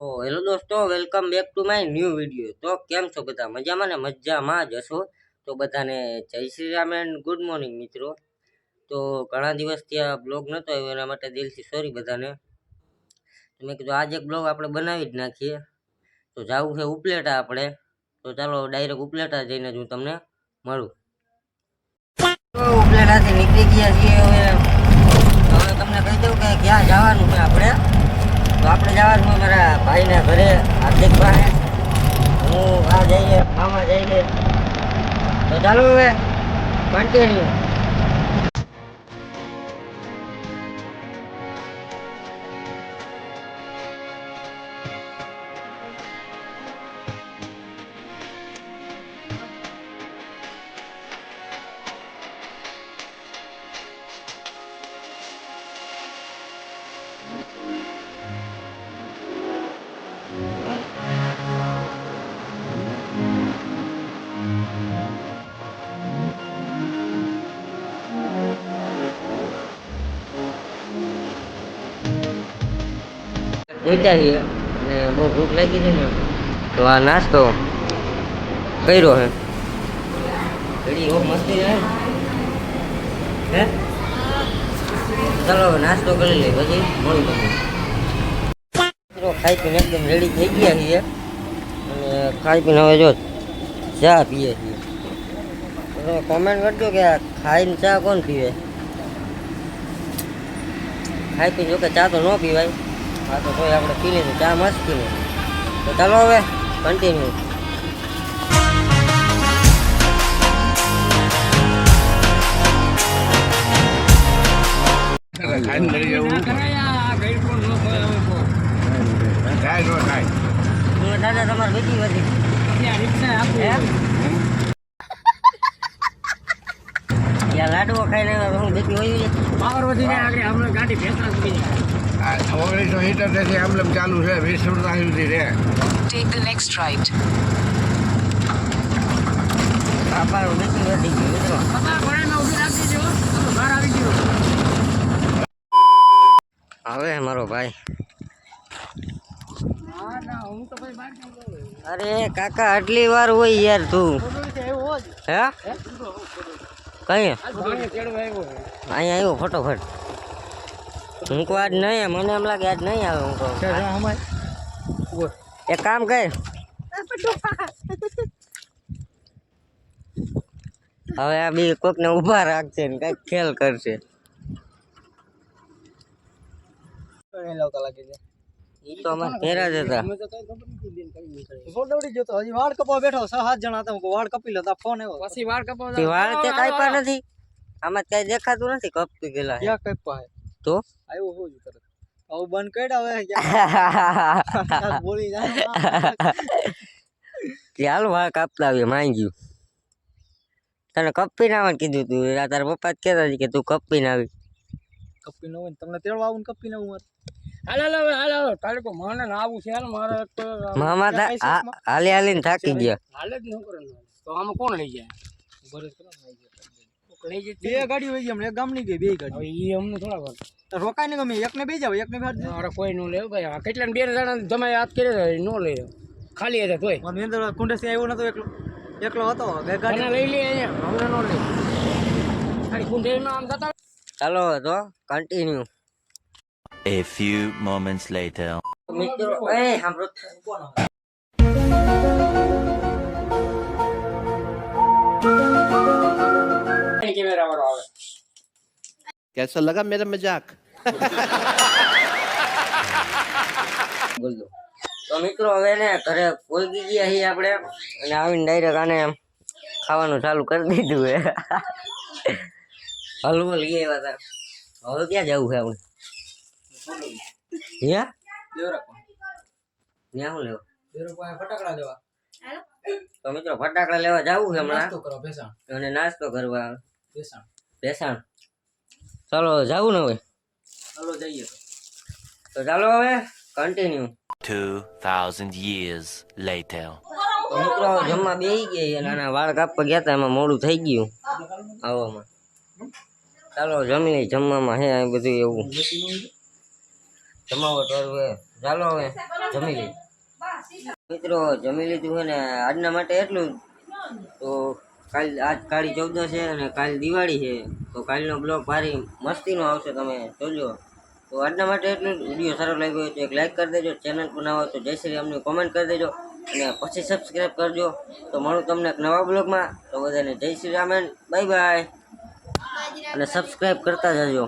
તો હેલો દોસ્તો, welcome back to my new video. તો કેમ છો બધા? મજામાં ને? મજામાં જ હશો. તો બધાને જય Shri Ram and good morning મિત્રો. તો ઘણા દિવસથી આ બ્લોગ નહોતો આવ્યો, એના માટે દિલથી સોરી બધાને. તો મેં કીધું આજે એક બ્લોગ આપણે બનાવી જ નાખીએ. તો જવું છે ઉપલેટા આપણે. તો ચાલો ડાયરેક્ટ ઉપલેટા જઈને જ હું તમને મળું. તો ઉપલેટાથી નીકળી ગયા છીએ. હવે તમને કહી દઉં કે ક્યાં જવાનું છે આપણે. તો આપણે જવાનું મારા ભાઈના ઘરે, હાર્દિક ભાઈ, હું આ જઈએ, મામા જઈએ. તો ચાલો હવે કન્ટિન્યુ. પહોંચ્યા છીએ અને બહુ ભૂખ લાગી છે ને, તો આ નાસ્તો કર્યો હે. ઘડી બહુ મસ્તી રહે હે. ચાલો હવે નાસ્તો કરી લઈએ, પછી મળું તમને. ખાઈ પીને એકદમ રેડી થઈ ગયા છીએ અને ખાઈ પીને હવે જો ચા પીએ છીએ. તમે કોમેન્ટ કરજો કે ખાઈને ચા કોણ પીવે. ખાઈ પીને જો કે ચા તો ન પીવાય. હા તો કોઈ આપણે પી લીધું ચા મસ્તી નહીં. તો ચાલો હવે કન્ટિન્યુ. દાદા તમારે બીજી બધી લાડવો ખાઈને હું બીજી હોય પાવર વધીને આગળ હમણાં ગાડી ભેંસણા સુધી હીટર તેથી આમલમ ચાલુ છે 20 મિનિટ સુધી રે. Take the next right. બાપા બીજી વધી ગઈ મિત્રો. બાપા ઘોડામાં ઊભી રાખી દેજો, બહાર આવી ગયો. હવે મારો ભાઈ. અરે કાકા આટલી વાર હોય યાર તું? હે કઈ અહીંયા આવ્યો ફટોફટ. હું કહું આજ નહીં, મને એમ લાગે આજ નહીં આવે. હું કહું એક કામ કર, હવે આ બી કોકને ઊભા રાખશે ને કઈક ખેલ કરશે. ઈ તો અમારે ફેરા જ હતા. વાળ કપાવા બેઠો 6-7 જણા હતા. વાળ કપી લો, ફોન આવ્યો. પછી વાળ કપાવા વાળ તે કાપ્યા નથી, આમાં કઈ દેખાતું નથી. કપી ગયેલા ક્યાં કપ્યા તો આવ્યો હોજ તરત. આવું બંધ કર્યા હવે બોલી જાય ચાલ વાળ કાપતા આવીએ. માંગ્યું તને કપી ના આવવાનું કીધું તું. તારા પપ્પા જ કહેતા કે તું કપી ના આવી. કપી ન હોય તમને તેડવા આવું ને કપી ન આવું. હાલો તારે કો મને ના આવું છે મારે તો મામા હાલી હાલીને થાકી ગયા. હાલે જ ન કરે તો આમાં કોણ લઈ જાય? બરસ કરો લઈ જાય. બે ગાડી હોય ગઈ હમણાં, એક ગામની ગઈ, બે ગાડી. ઈ અમને થોડા વાર રોકાય ને ગમે એકને બે જાવ, એકને બે. અરે કોઈ નો લેવ ભાઈ. આ કેટલા બે જણા જમાય હાથ કરે નો લે, ખાલી હતા તોય. મને અંદર કુંડેસી આવ્યો નતો, એકલો હતો. બે ગાડી લઈ લે અહીંયા, અમને નો લે. ખાલી કુંડેમાં આમ જતા. ચાલો તો continue. A few moments later. મિત્રો એ સાંભળો, કેમેરા વાળો આવે. कैसा लगा मेरा मजाक? બોલો. તો મિત્રો હવે ને ઘરે પહોંચી ગયા છીએ આપણે અને આવીને ડાયરેક્ટ આને ખાવાનું ચાલુ કરી દીધું હે. હલવો લઈ આવ્યા હતા. હવે ક્યાં જવું છે આપણે? ત્યાં શું લેવા? ફટાકડા લેવા. તો મિત્રો ફટાકડા લેવા જવું છે હમણાં નાસ્તો કરો ભેસાણ અને નાસ્તો કરવા ભેસાણ ભેસાણ. ચાલો જવું ને હવે? ચાલો જઈએ. તો ચાલો હવે કન્ટિન્યુ. 2000 years later. તો મિત્રો જમવા બેસી ગયા અને આના વાળ કાપવા ગયા હતા, એમાં મોડું થઈ ગયું આવવામાં. ચાલો જમી લઈ. જમવામાં હે બધું એવું જમાવટ વાળું હે. ચાલો હવે જમી લઈએ મિત્રો. જમી લીધું છે ને આજના માટે એટલું જ. તો આજ કાળી 14 છે અને કાલ દિવાળી છે, તો કાલનો બ્લોગ ભારી મસ્તીનો આવશે, તમે જોજો. તો આજના માટે એટલું જ. વિડીયો સારો લાગ્યો હોય તો એક લાઈક કરી દેજો, ચેનલ પર ના હોય તો જય શ્રી રામની કોમેન્ટ કરી દેજો અને પછી સબસ્ક્રાઈબ કરજો. તો મળું તમને એક નવા બ્લોગમાં. તો બધાને જય Shri Ram and bye bye અને સબસ્ક્રાઈબ કરતા જજો.